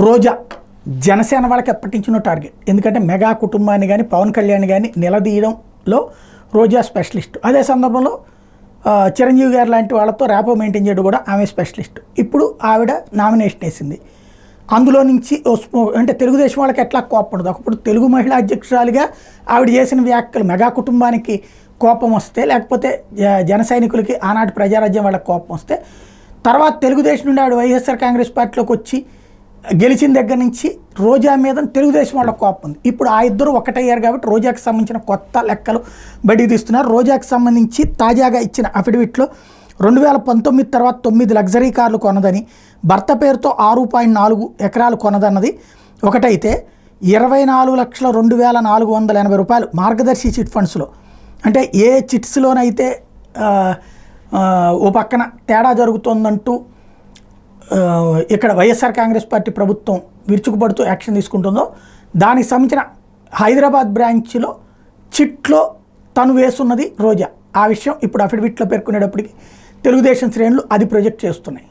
రోజా జనసేన వాళ్ళకి ఎప్పటించినో టార్గెట్. ఎందుకంటే మెగా కుటుంబాన్ని కానీ పవన్ కళ్యాణ్ కానీ నిలదీయడంలో రోజా స్పెషలిస్ట్. అదే సందర్భంలో చిరంజీవి గారు లాంటి వాళ్ళతో ర్యాపో మెయింటైన్ చేయడం కూడా ఆమె స్పెషలిస్ట్. ఇప్పుడు ఆవిడ నామినేషన్ వేసింది. అందులో నుంచి అంటే తెలుగుదేశం వాళ్ళకి ఎట్లా కోపపడదు. ఒకప్పుడు తెలుగు మహిళా అధ్యక్షురాలిగా ఆవిడ చేసిన వ్యాఖ్యలు మెగా కుటుంబానికి కోపం వస్తే, లేకపోతే జన సైనికులకి ఆనాటి ప్రజారాజ్యం వాళ్ళకి కోపం వస్తే, తర్వాత తెలుగుదేశం నుండి ఆవిడ వైఎస్ఆర్ కాంగ్రెస్ పార్టీలోకి వచ్చి గెలిచిన దగ్గర నుంచి రోజా మీద తెలుగుదేశం వాళ్ళకి కోపం ఉంది. ఇప్పుడు ఆ ఇద్దరు ఒకటయ్యారు కాబట్టి రోజాకి సంబంధించిన కొత్త లెక్కలు బయటికి తీస్తున్నారు. రోజాకి సంబంధించి తాజాగా ఇచ్చిన అఫిడవిట్లో 2019 తర్వాత 9 లగ్జరీ కార్లు కొన్నదని, భర్త పేరుతో 6.4 ఎకరాలు కొన్నదన్నది ఒకటైతే, 24,02,480 రూపాయలు మార్గదర్శి చిట్ ఫండ్స్లో, అంటే ఏ చిట్స్లోనైతే ఓ పక్కన తేడా జరుగుతోందంటూ ఇక్కడ వైఎస్ఆర్ కాంగ్రెస్ పార్టీ ప్రభుత్వం విరుచుకుపడుతూ యాక్షన్ తీసుకుంటుందో దానికి సంబంధించిన హైదరాబాద్ బ్రాంచ్లో చిట్లో తను వేసున్నది రోజా. ఆ విషయం ఇప్పుడు అఫిడవిట్లో పేర్కొనేటప్పటికి తెలుగుదేశం శ్రేణులు అది ప్రొజెక్ట్ చేస్తున్నాయి.